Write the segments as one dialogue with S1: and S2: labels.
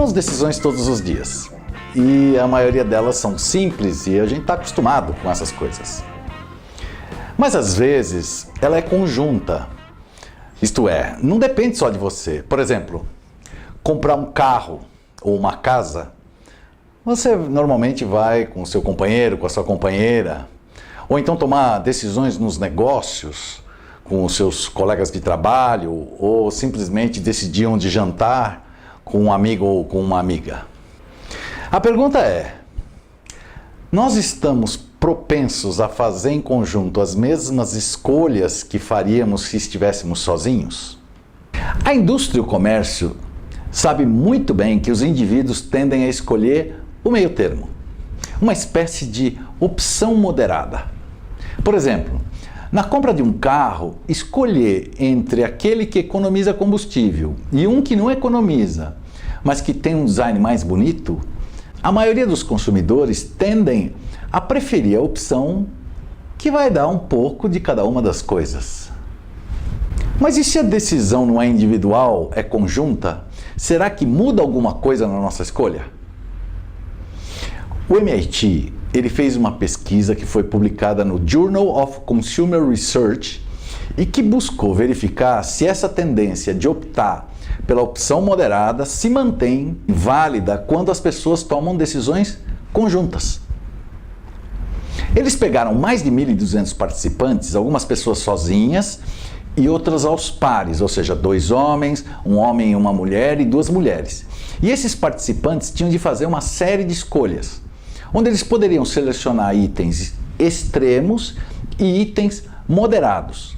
S1: tomamos decisões todos os dias e a maioria delas são simples e a gente está acostumado com essas coisas. Mas às vezes ela é conjunta, isto é, não depende só de você. Por exemplo, comprar um carro ou uma casa, você normalmente vai com o seu companheiro, com a sua companheira, ou então tomar decisões nos negócios com os seus colegas de trabalho, ou simplesmente decidir onde jantar com um amigo ou com uma amiga. A pergunta é, nós estamos propensos a fazer em conjunto as mesmas escolhas que faríamos se estivéssemos sozinhos? A indústria e o comércio sabe muito bem que os indivíduos tendem a escolher o meio termo, uma espécie de opção moderada. Por exemplo, na compra de um carro, escolher entre aquele que economiza combustível e um que não economiza, mas que tem um design mais bonito, a maioria dos consumidores tendem a preferir a opção que vai dar um pouco de cada uma das coisas. Mas e se a decisão não é individual, é conjunta? Será que muda alguma coisa na nossa escolha? O MIT, ele fez uma pesquisa que foi publicada no Journal of Consumer Research e que buscou verificar se essa tendência de optar pela opção moderada se mantém válida quando as pessoas tomam decisões conjuntas. Eles pegaram mais de 1.200 participantes, algumas pessoas sozinhas e outras aos pares, ou seja, 2 homens, um homem e uma mulher e 2 mulheres. E esses participantes tinham de fazer uma série de escolhas, onde eles poderiam selecionar itens extremos e itens moderados.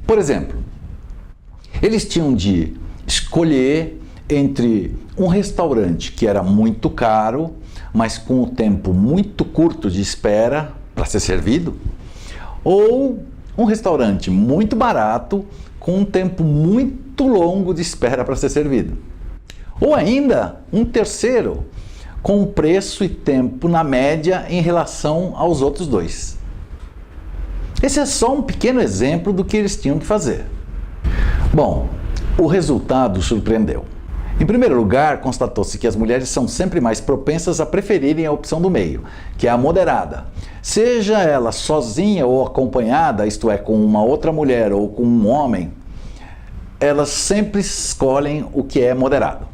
S1: Por exemplo, eles tinham de escolher entre um restaurante que era muito caro, mas com um tempo muito curto de espera para ser servido, ou um restaurante muito barato com um tempo muito longo de espera para ser servido. Ou ainda um terceiro, com preço e tempo na média em relação aos outros 2. Esse é só um pequeno exemplo do que eles tinham que fazer. Bom, o resultado surpreendeu. Em primeiro lugar, constatou-se que as mulheres são sempre mais propensas a preferirem a opção do meio, que é a moderada. Seja ela sozinha ou acompanhada, isto é, com uma outra mulher ou com um homem, elas sempre escolhem o que é moderado.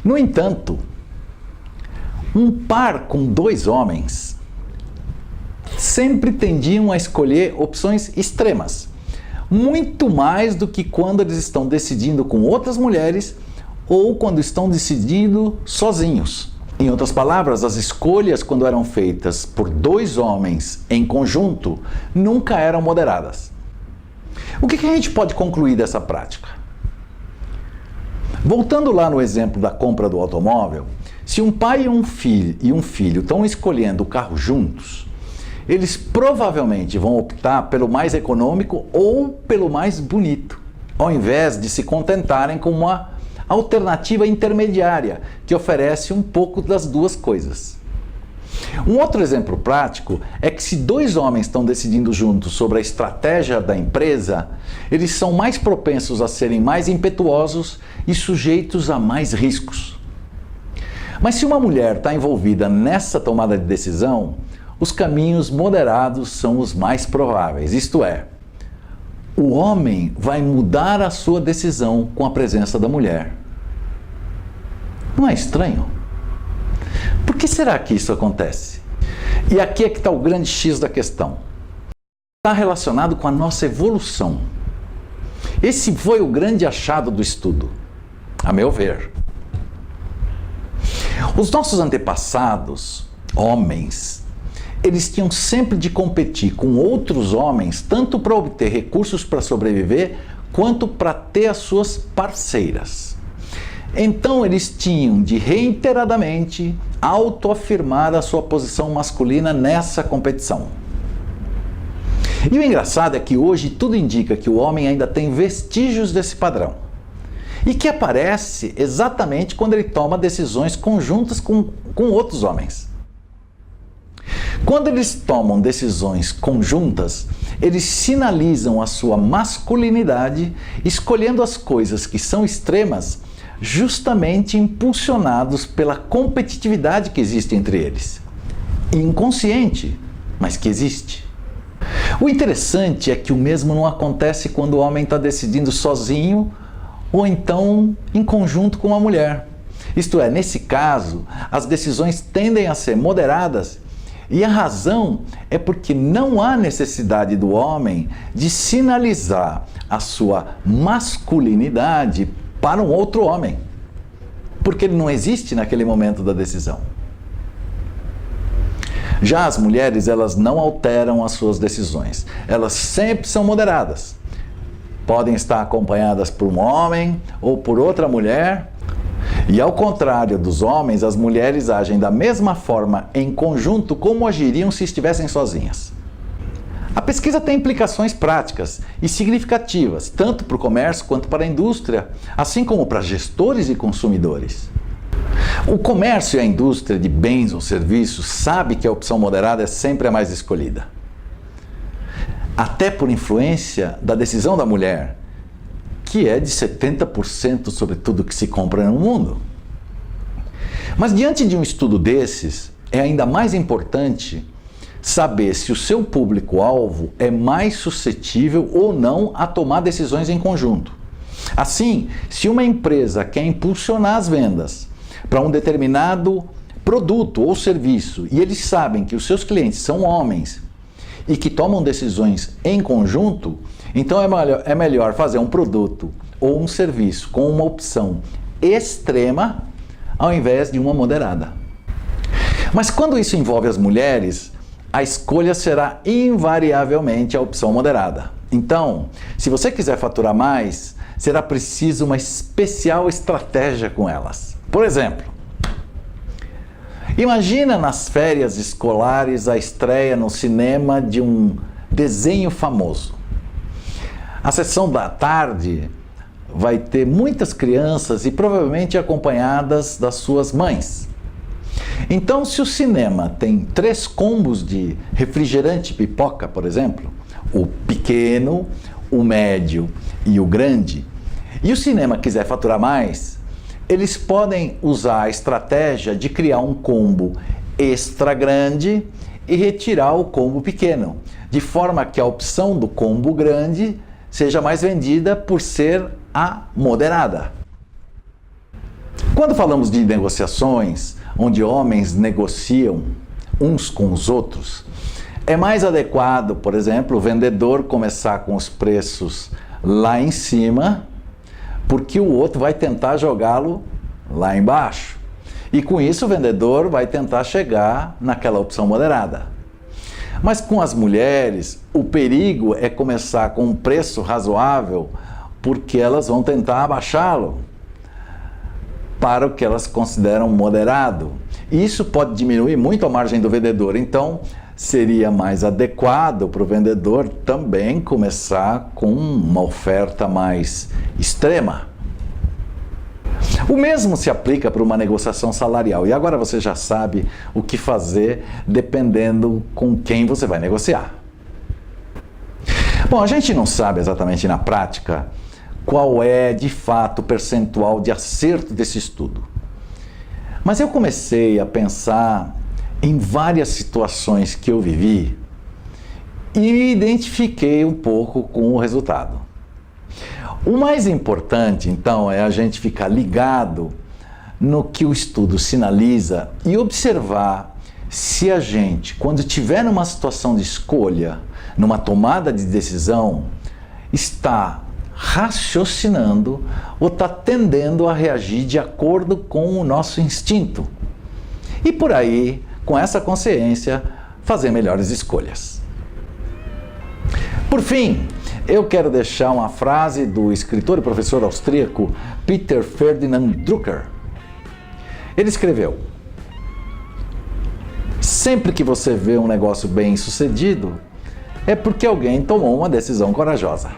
S1: No entanto, um par com 2 homens sempre tendiam a escolher opções extremas, muito mais do que quando eles estão decidindo com outras mulheres ou quando estão decidindo sozinhos. Em outras palavras, as escolhas, quando eram feitas por 2 homens em conjunto, nunca eram moderadas. O que a gente pode concluir dessa prática? Voltando lá no exemplo da compra do automóvel, se um pai e um filho estão escolhendo o carro juntos, eles provavelmente vão optar pelo mais econômico ou pelo mais bonito, ao invés de se contentarem com uma alternativa intermediária, que oferece um pouco das duas coisas. Um outro exemplo prático é que se 2 homens estão decidindo juntos sobre a estratégia da empresa, eles são mais propensos a serem mais impetuosos e sujeitos a mais riscos. Mas se uma mulher está envolvida nessa tomada de decisão, os caminhos moderados são os mais prováveis, isto é, o homem vai mudar a sua decisão com a presença da mulher. Não é estranho? Por que será que isso acontece? E aqui é que está o grande X da questão. Está relacionado com a nossa evolução. Esse foi o grande achado do estudo, a meu ver. Os nossos antepassados, homens, eles tinham sempre de competir com outros homens, tanto para obter recursos para sobreviver, quanto para ter as suas parceiras. Então eles tinham de reiteradamente autoafirmar a sua posição masculina nessa competição. E o engraçado é que hoje tudo indica que o homem ainda tem vestígios desse padrão. E que aparece exatamente quando ele toma decisões conjuntas com outros homens. Quando eles tomam decisões conjuntas, eles sinalizam a sua masculinidade, escolhendo as coisas que são extremas, justamente impulsionados pela competitividade que existe entre eles. Inconsciente, mas que existe. O interessante é que o mesmo não acontece quando o homem está decidindo sozinho ou então em conjunto com a mulher. Isto é, nesse caso, as decisões tendem a ser moderadas e a razão é porque não há necessidade do homem de sinalizar a sua masculinidade para um outro homem, porque ele não existe naquele momento da decisão. Já as mulheres, elas não alteram as suas decisões, elas sempre são moderadas. Podem estar acompanhadas por um homem ou por outra mulher. E ao contrário dos homens, as mulheres agem da mesma forma em conjunto como agiriam se estivessem sozinhas. A pesquisa tem implicações práticas e significativas, tanto para o comércio quanto para a indústria, assim como para gestores e consumidores. O comércio e a indústria de bens ou serviços sabe que a opção moderada é sempre a mais escolhida. Até por influência da decisão da mulher, que é de 70% sobre tudo que se compra no mundo. Mas diante de um estudo desses, é ainda mais importante saber se o seu público-alvo é mais suscetível ou não a tomar decisões em conjunto. Assim, se uma empresa quer impulsionar as vendas para um determinado produto ou serviço e eles sabem que os seus clientes são homens e que tomam decisões em conjunto, então é melhor fazer um produto ou um serviço com uma opção extrema ao invés de uma moderada. Mas quando isso envolve as mulheres, a escolha será invariavelmente a opção moderada. Então, se você quiser faturar mais, será preciso uma especial estratégia com elas. Por exemplo, imagina nas férias escolares a estreia no cinema de um desenho famoso. A sessão da tarde vai ter muitas crianças e provavelmente acompanhadas das suas mães. Então, se o cinema tem 3 combos de refrigerante pipoca, por exemplo, o pequeno, o médio e o grande, e o cinema quiser faturar mais, eles podem usar a estratégia de criar um combo extra grande e retirar o combo pequeno, de forma que a opção do combo grande seja mais vendida por ser a moderada. Quando falamos de negociações, onde homens negociam uns com os outros, é mais adequado, por exemplo, o vendedor começar com os preços lá em cima, porque o outro vai tentar jogá-lo lá embaixo. E com isso o vendedor vai tentar chegar naquela opção moderada. Mas com as mulheres, o perigo é começar com um preço razoável, porque elas vão tentar abaixá-lo para o que elas consideram moderado. E isso pode diminuir muito a margem do vendedor. Então, seria mais adequado para o vendedor também começar com uma oferta mais extrema. O mesmo se aplica para uma negociação salarial. E agora você já sabe o que fazer dependendo com quem você vai negociar. Bom, a gente não sabe exatamente na prática qual é de fato o percentual de acerto desse estudo. Mas eu comecei a pensar em várias situações que eu vivi e me identifiquei um pouco com o resultado. O mais importante, então, é a gente ficar ligado no que o estudo sinaliza e observar se a gente, quando estiver numa situação de escolha, numa tomada de decisão, está raciocinando ou está tendendo a reagir de acordo com o nosso instinto. E por aí, com essa consciência, fazer melhores escolhas. Por fim, eu quero deixar uma frase do escritor e professor austríaco Peter Ferdinand Drucker. Ele escreveu: sempre que você vê um negócio bem sucedido, é porque alguém tomou uma decisão corajosa.